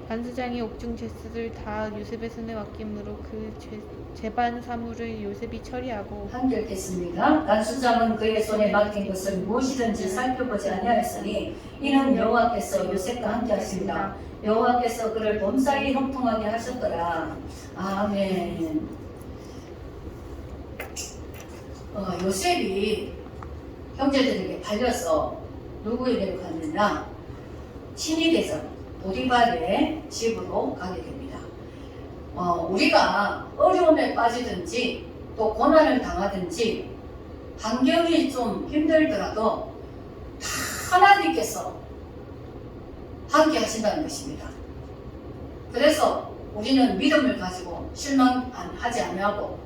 간수장이 옥중 잿을 다 요셉의 손에 맡김으로 그 재반 사물을 요셉이 처리하고 한결했습니다. 간수장은 그의 손에 맡긴 것을 무엇이든지 살펴보지 아니하였으니 이는 여호와께서 요셉과 함께 하십니다. 여호와께서 그를 범사에 형통하게 하셨더라. 아멘. 요셉이 형제들에게 팔려서 누구에게로 갔느냐? 친위 대장 보디발의 집으로 가게 됩니다. 우리가 어려움에 빠지든지 또 고난을 당하든지 환경이 좀 힘들더라도 다 하나님께서 함께 하신다는 것입니다. 그래서 우리는 믿음을 가지고 실망하지 아니하고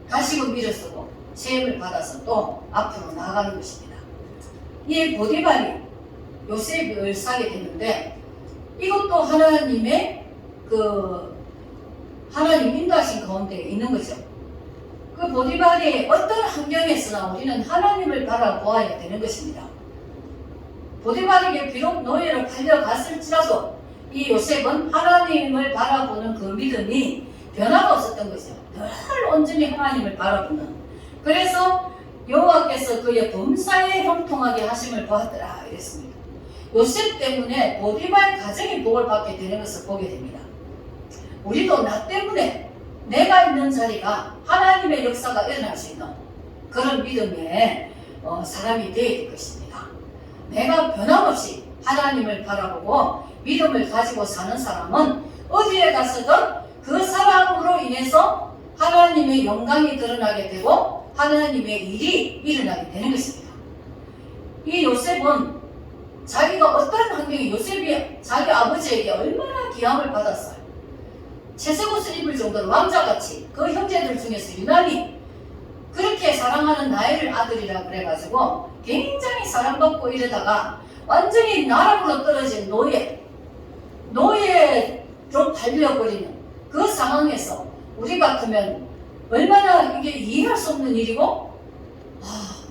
다시금 믿을 쓰고 세움을 받아서 또 앞으로 나아가는 것입니다. 이 보디발이 요셉을 사게 됐는데 이것도 하나님의 하나님 인도하신 가운데 있는 거죠. 그 보디발이 어떤 환경에서나 우리는 하나님을 바라보아야 되는 것입니다. 보디발에게 비록 노예로 팔려갔을지라도 이 요셉은 하나님을 바라보는 그 믿음이 변화가 없었던 거죠. 늘 온전히 하나님을 바라보는. 그래서 여호와께서 그의 범사에 형통하게 하심을 보았더라 이랬습니다. 요셉 때문에 보디발 가정이 복을 받게 되는 것을 보게 됩니다. 우리도 나 때문에 내가 있는 자리가 하나님의 역사가 일어날 수 있는 그런 믿음의 사람이 되어야 될 것입니다. 내가 변함없이 하나님을 바라보고 믿음을 가지고 사는 사람은 어디에 가서든 그 사람으로 인해서 하나님의 영광이 드러나게 되고 하나님의 일이 일어나게 되는 것입니다. 이 요셉은 자기가 어떤 환경에 요셉이 자기 아버지에게 얼마나 기함을 받았어요. 채색옷을 입을 정도로 왕자같이 그 형제들 중에서 유난히 그렇게 사랑하는 나엘을 아들이라 그래가지고 굉장히 사랑받고 이러다가 완전히 나락으로 떨어진 노예로 팔려버리는 그 상황에서 우리 같으면 얼마나 이게 이해할 수 없는 일이고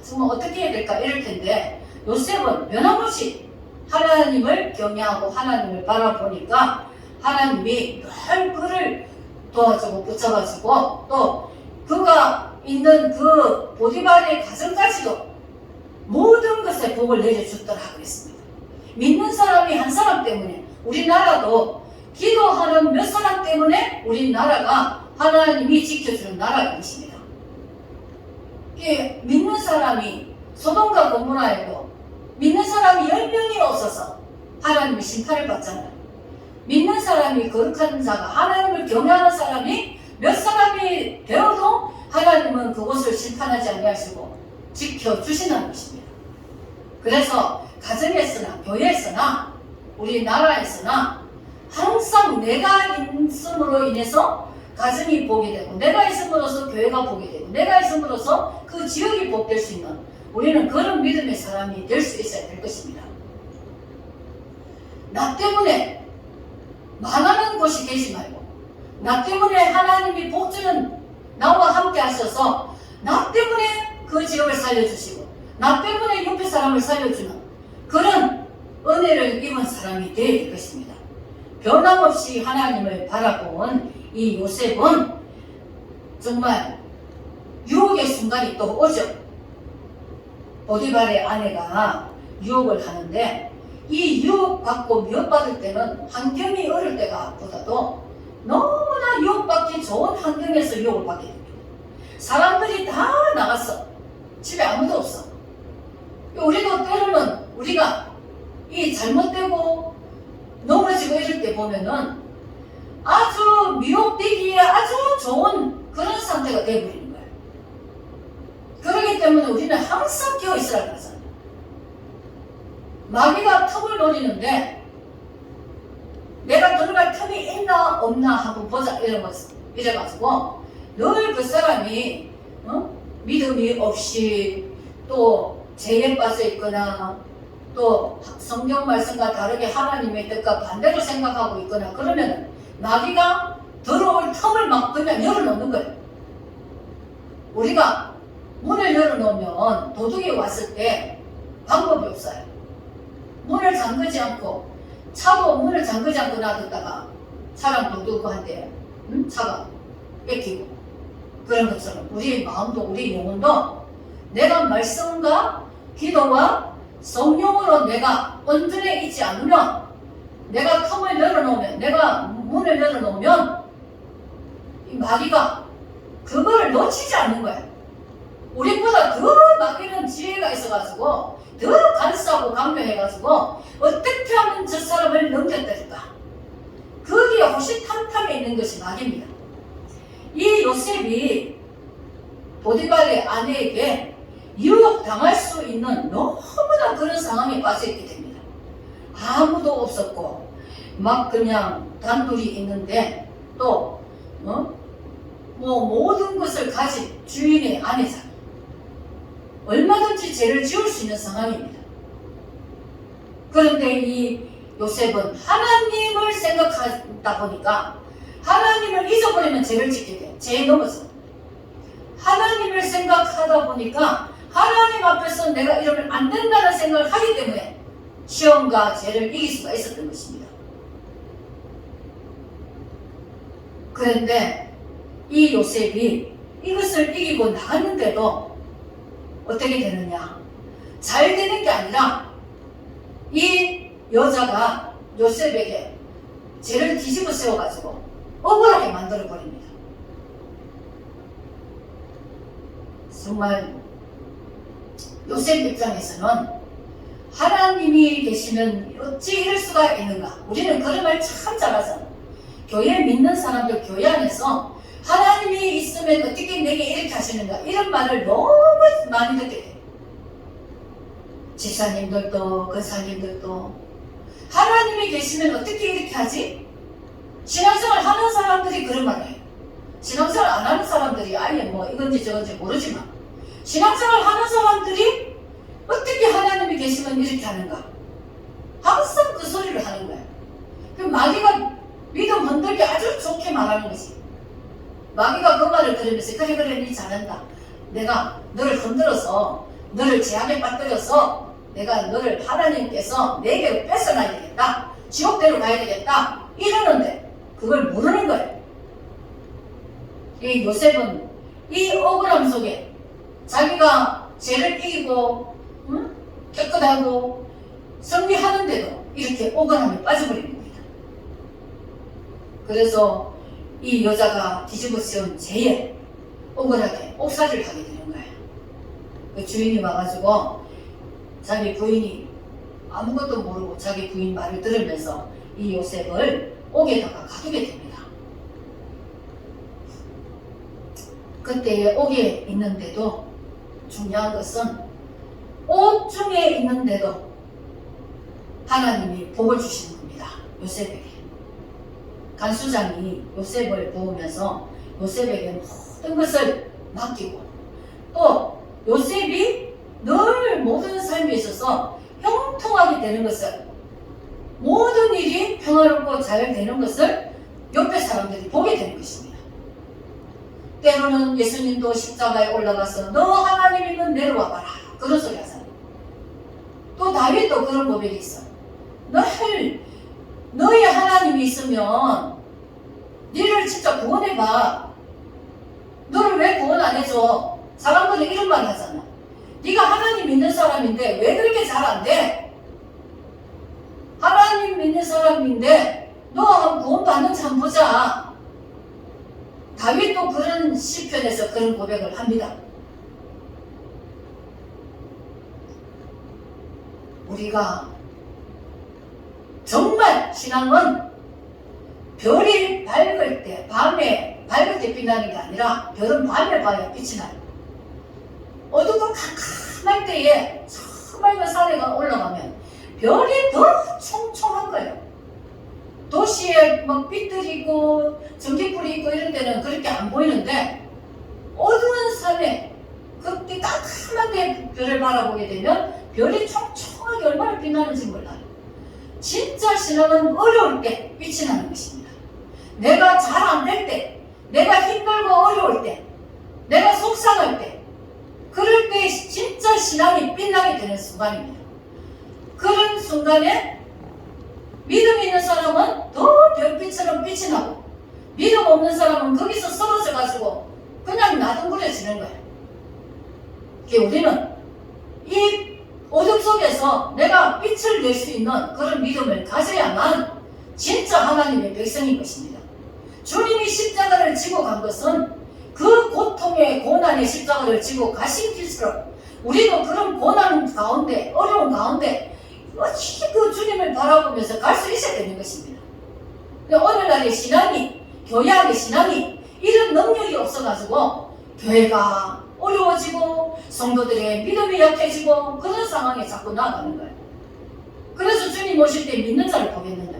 정말 어떻게 해야 될까 이럴 텐데 요셉은 변함없이 하나님을 경외하고 하나님을 바라보니까 하나님이 늘 그를 도와주고 붙잡아주고 또 그가 있는 그 보디발의 가정까지도 모든 것에 복을 내려주더라 그랬습니다. 믿는 사람이 한 사람 때문에 우리나라도 기도하는 몇 사람 때문에 우리나라가 하나님이 지켜주는 나라인 것입니다. 믿는 사람이 소돔과 고모라에도 믿는 사람이 10명이 없어서 하나님의 심판을 받잖아요. 믿는 사람이 거룩한 자가 하나님을 경외하는 사람이 몇 사람이 되어도 하나님은 그곳을 심판하지 아니하시고 지켜주시는 것입니다. 그래서 가정에서나 교회에서나 우리나라에서나 항상 내가 있음으로 인해서 가정이 복이 되고 내가 있음으로써 교회가 복이 되고 내가 있음으로써 그 지역이 복될 수 있는 우리는 그런 믿음의 사람이 될 수 있어야 될 것입니다. 나 때문에 망하는 곳이 되지 말고 나 때문에 하나님이 복주는 나와 함께 하셔서 나 때문에 그 지역을 살려주시고 나 때문에 옆에 사람을 살려주는 그런 은혜를 입은 사람이 되어야 될 것입니다. 변함없이 하나님을 바라본 이 요셉은 정말 유혹의 순간이 또 오죠. 보디발의 아내가 유혹을 하는데 이 유혹받고 미혹받을 때는 환경이 어릴 때가 보다도 너무나 유혹받기 좋은 환경에서 유혹을 받게 됩니다. 사람들이 다 나갔어. 집에 아무도 없어. 우리도 때로는 우리가 이 잘못되고 넘어지고 이럴 때 보면은 아주 미혹되기에 아주 좋은 그런 상태가 되어버리는 거예요. 그렇기 때문에 우리는 항상 깨어있으라 그러잖아요. 마귀가 틈을 노리는데 내가 들어갈 틈이 있나 없나 하고 보자 이래가지고 늘 그 사람이 믿음이 없이 또 죄에 빠져 있거나 또 성경 말씀과 다르게 하나님의 뜻과 반대로 생각하고 있거나 그러면 마귀가 들어올 틈을 막 그냥 열어놓는 거예요. 우리가 문을 열어놓으면 도둑이 왔을 때 방법이 없어요. 문을 잠그지 않고 차도 문을 잠그지 않고 놔뒀다가 차랑 도둑한테 차가 뺏기고 그런 것처럼 우리 마음도 우리 영혼도 내가 말씀과 기도와 성령으로 내가 온전해 있지 않으면 내가 틈을 열어놓으면 내가 문을 열어놓으면 이 마귀가 그거를 놓치지 않는 거야. 우리보다 더 마귀는 지혜가 있어가지고 더 간사하고 강력해가지고 어떻게 하면 저 사람을 넘겼다니까. 거기에 호시탐탐에 있는 것이 마귀입니다. 이 요셉이 보디발의 아내에게 유혹당할 수 있는 너무나 그런 상황에 빠져있게 됩니다. 아무도 없었고 막 그냥 단둘이 있는데 또 모든 것을 가진 주인의 아내잖아. 얼마든지 죄를 지을 수 있는 상황입니다. 그런데 이 요셉은 하나님을 생각하다 보니까 하나님을 잊어버리면 죄를 짓게 돼. 죄에 넘어서. 하나님을 생각하다 보니까 하나님 앞에서 내가 이러면 안 된다는 생각을 하기 때문에 시험과 죄를 이길 수가 있었던 것입니다. 그런데 이 요셉이 이것을 이기고 나갔는데도 어떻게 되느냐? 잘 되는 게 아니라 이 여자가 요셉에게 죄를 뒤집어 세워가지고 억울하게 만들어버립니다. 정말 요셉 입장에서는 하나님이 계시면 어찌 이럴 수가 있는가? 우리는 그런 말 참 잘하잖아. 교회 믿는 사람들 교회 안에서 하나님이 있으면 어떻게 내게 이렇게 하시는가? 이런 말을 너무 많이 듣게 돼. 집사님들도 권사님들도 하나님이 계시면 어떻게 이렇게 하지? 신앙생활 하는 사람들이 그런 말을 해요. 신앙생활 안 하는 사람들이 아예 뭐 이건지 저건지 모르지만 신앙생활 하는 사람들이 어떻게 하나님이 계시면 이렇게 하는가? 항상 그 소리를 하는 거예요. 그 마귀가 믿음 흔들기 아주 좋게 말하는 거지. 마귀가 그 말을 들으면서 그래 니 잘한다. 내가 너를 흔들어서 너를 재앙에 빠뜨려서 내가 너를 하나님께서 내게로 뺏어놔야 되겠다. 지옥대로 가야 되겠다. 이러는데 그걸 모르는 거예요. 이 요셉은 이 억울함 속에 자기가 죄를 이기고 깨끗하고 승리하는데도 이렇게 억울함에 빠져버리는 겁니다. 그래서 이 여자가 뒤집어 쓰은 죄에 억울하게 옥살이를 하게 되는 거예요. 그 주인이 와가지고 자기 부인이 아무것도 모르고 자기 부인 말을 들으면서 이 요셉을 옥에다가 가두게 됩니다. 그때 옥에 있는데도 중요한 것은 옥 중에 있는데도 하나님이 복을 주시는 겁니다. 요셉에게. 간수장이 요셉을 보면서 요셉에게 모든 것을 맡기고 또 요셉이 늘 모든 삶에 있어서 형통하게 되는 것을 모든 일이 평화롭고 잘 되는 것을 옆에 사람들이 보게 되는 것입니다. 때로는 예수님도 십자가에 올라가서 너 하나님이면 내려와봐라 그런 소리 하잖아요. 또 다윗도 그런 고백이 있어. 너희 하나님이 있으면 너를 진짜 구원해봐. 너를 왜 구원 안 해줘? 사람들이 이런 말 하잖아. 네가 하나님 믿는 사람인데 왜 그렇게 잘 안 돼? 하나님 믿는 사람인데 너 구원 받는지 한번 보자. 다윗도 그런 시편에서 그런 고백을 합니다. 우리가 정말 신앙은 별이 밝을 때, 밤에 밝을 때 빛나는 게 아니라 별은 밤에 봐야 빛이 나요. 어둡고 캄캄할 때에 저 맑은 산에가 올라가면 별이 더 총총한 거예요. 도시에 막 빛들이 있고 전기불이 있고 이런 데는 그렇게 안 보이는데 어두운 산에 그때 깜깜한 데 별을 바라보게 되면 별이 총총하게 얼마나 빛나는지 몰라요. 진짜 신앙은 어려울 때 빛이 나는 것입니다. 내가 잘 안 될 때, 내가 힘들고 어려울 때, 내가 속상할 때, 그럴 때 진짜 신앙이 빛나게 되는 순간입니다. 그런 순간에 믿음이 있는 사람은 더 별빛처럼 빛이 나고, 믿음 없는 사람은 거기서 쓰러져 가지고 그냥 나둥그려지는 거예요. 우리는 이 어둠 속에서 내가 빛을 낼 수 있는 그런 믿음을 가져야만 진짜 하나님의 백성인 것입니다. 주님이 십자가를 지고 간 것은 그 고통의 고난의 십자가를 지고 가신 길처럼 우리도 그런 고난 가운데, 어려운 가운데 어찌 그 주님을 바라보면서 갈 수 있어야 되는 것입니다. 근데 오늘날의 신앙이, 교회 안의 신앙이 이런 능력이 없어가지고 교회가 어려워지고 성도들의 믿음이 약해지고 그런 상황에 자꾸 나아가는 거예요. 그래서 주님 오실 때 믿는 자를 보겠느냐.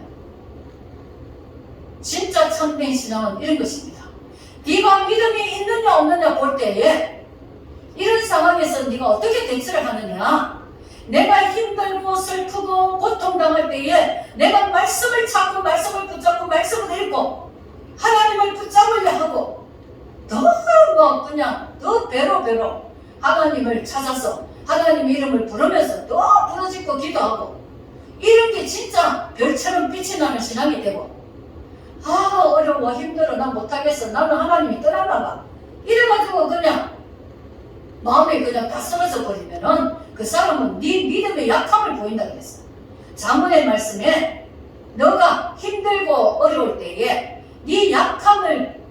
진짜 참된 신앙은 이런 것입니다. 네가 믿음이 있느냐 없느냐 볼 때에 이런 상황에서 네가 어떻게 대처를 하느냐. 내가 힘들고 슬프고 고통당할 때에 내가 말씀을 찾고 말씀을 붙잡고 말씀을 읽고 하나님을 붙잡으려 하고 더 그냥 더 배로 하나님을 찾아서 하나님 이름을 부르면서 더 부르짖고 기도하고 이런 게 진짜 별처럼 빛이 나는 신앙이 되고, 어려워 힘들어 나 못하겠어 나는 하나님이 떠났나 봐 이래가지고 그냥 마음에 그냥 다 쓰러져 버리면은 그 사람은 네 믿음의 약함을 보인다 그랬어. 자문의 말씀에 너가 힘들고 어려울 때에 네 약함을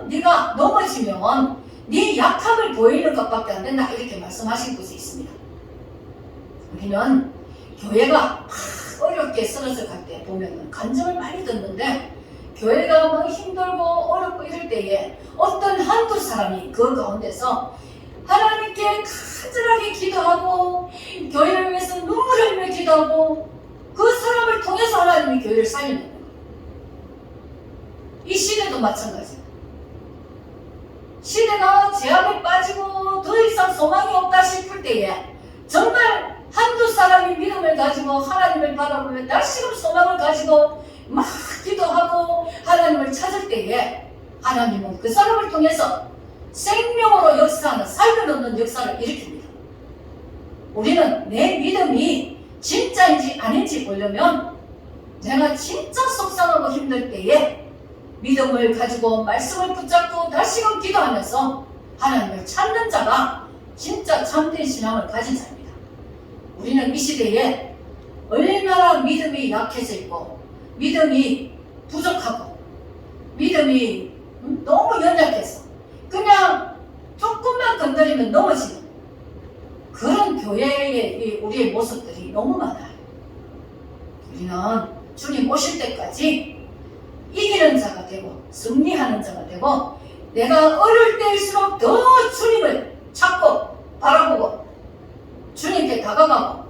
네가 넘어지면 네 약함을 보이는 것밖에 안 된다 이렇게 말씀하신 곳이 있습니다. 우리는 교회가 막 어렵게 쓰러져 갈 때 보면 간증을 많이 듣는데 교회가 막 힘들고 어렵고 이럴 때에 어떤 한두 사람이 그 가운데서 하나님께 간절하게 기도하고 교회를 위해서 눈물을 흘리며 기도하고 그 사람을 통해서 하나님이 교회를 살리는 거예요. 이 시대도 마찬가지예요. 시대가 죄악에 빠지고 더 이상 소망이 없다 싶을 때에 정말 한두 사람이 믿음을 가지고 하나님을 바라보며 다시금 소망을 가지고 막 기도하고 하나님을 찾을 때에 하나님은 그 사람을 통해서 생명으로 역사하는 삶을 얻는 역사를 일으킵니다. 우리는 내 믿음이 진짜인지 아닌지 보려면 내가 진짜 속상하고 힘들 때에 믿음을 가지고 말씀을 붙잡고 다시금 기도하면서 하나님을 찾는 자가 진짜 참된 신앙을 가진 자입니다. 우리는 이 시대에 얼마나 믿음이 약해져 있고 믿음이 부족하고 믿음이 너무 연약해서 그냥 조금만 건드리면 넘어지는 그런 교회의 우리의 모습들이 너무 많아요. 우리는 주님 오실 때까지 이기는 자가 되고 승리하는 자가 되고 내가 어려울 때일수록 더 주님을 찾고 바라보고 주님께 다가가고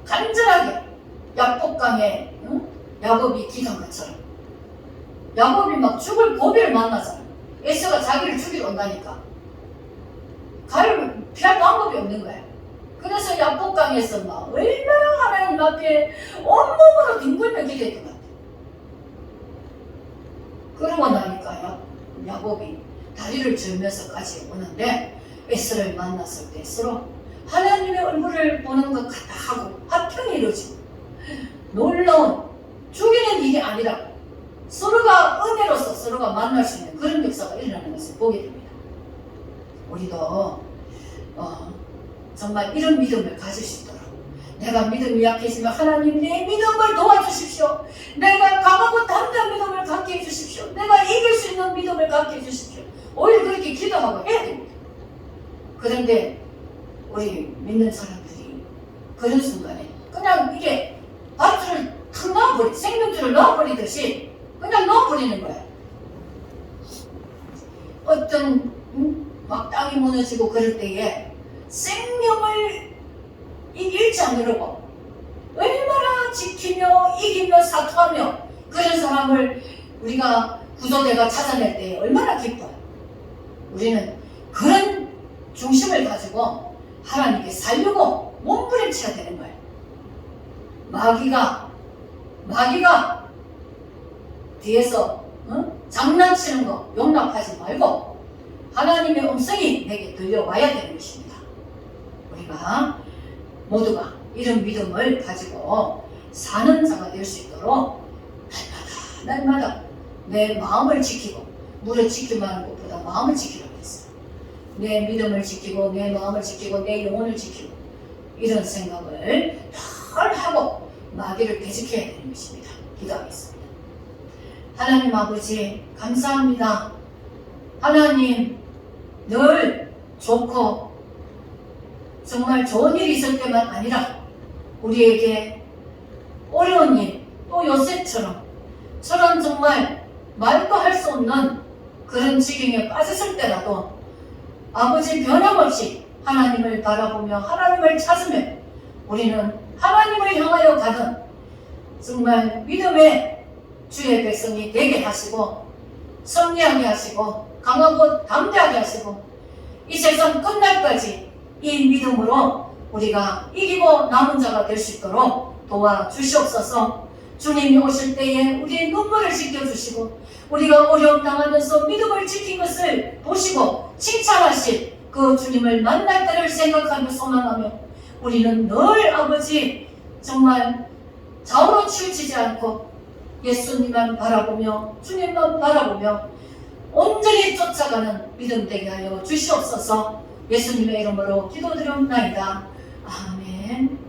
간절하게 야복강에 야곱이 기도한 것처럼 야곱이 막 죽을 고비를 만나잖아. 에서가 자기를 죽이러 온다니까 가를 피할 방법이 없는 거야. 그래서 야복강에서 막 얼마나 하나님 앞에 온몸으로 뒹굴며 기도했던 것 같아. 그러고 나니까 야곱이 다리를 절면서까지 오는데 에서를 만났을 때 서로 하나님의 얼굴을 보는 것 같다 하고 화평이 이루어지고 놀라운 죽이는 일이 아니라 서로가 은혜로서 서로가 만날 수 있는 그런 역사가 일어나는 것을 보게 됩니다. 우리도 정말 이런 믿음을 가질 수 있도록 내가 믿음이 약해지면 하나님 내 믿음을 도와주십시오. 내가 강하고 담대한 믿음을 갖게 해주십시오. 내가 이길 수 있는 믿음을 갖게 해주십시오. 오히려 그렇게 기도하고 해야 됩니다. 그런데 우리 믿는 사람들이 그런 순간에 그냥 이게 밧줄을 탁 놔버리 생명줄을 놔버리듯이 그냥 놔버리는 거예요. 어떤 막 땅이 무너지고 그럴 때에 생명을 잃지 않으려고 얼마나 지키며 이기며 사투하며 그런 사람을 우리가 구조대가 찾아낼 때 얼마나 기뻐요. 우리는 그런 중심을 가지고 하나님께 살려고 몸부림쳐야 되는 거예요. 마귀가 뒤에서 장난치는 거 용납하지 말고 하나님의 음성이 내게 들려와야 되는 것입니다. 우리가 모두가 이런 믿음을 가지고 사는 자가 될 수 있도록 날마다 내 마음을 지키고, 물을 지키기만 하는 것보다 마음을 지키라고 했어요. 내 믿음을 지키고, 내 마음을 지키고, 내 영혼을 지키고, 이런 생각을 늘 하고 마귀를 배직해야 되는 것입니다. 기도하겠습니다. 하나님 아버지 감사합니다. 하나님 늘 좋고 정말 좋은 일이 있을 때만 아니라 우리에게 어려운 일, 또 요셉처럼 저런 정말 말도 할 수 없는 그런 지경에 빠졌을 때라도 아버지 변함없이 하나님을 바라보며 하나님을 찾으며 우리는 하나님을 향하여 가는 정말 믿음의 주의 백성이 되게 하시고, 승리하게 하시고, 강하고 담대하게 하시고, 이 세상 끝날까지 이 믿음으로 우리가 이기고 남은 자가 될 수 있도록 도와주시옵소서. 주님이 오실 때에 우리의 눈물을 씻겨주시고, 우리가 어려움 당하면서 믿음을 지킨 것을 보시고 칭찬하실 그 주님을 만날 때를 생각하며 소망하며, 우리는 늘 아버지 정말 좌우로 치우치지 않고 예수님만 바라보며 주님만 바라보며 온전히 쫓아가는 믿음 되게 하여 주시옵소서. 예수님의 이름으로 기도드리옵나이다. 아멘.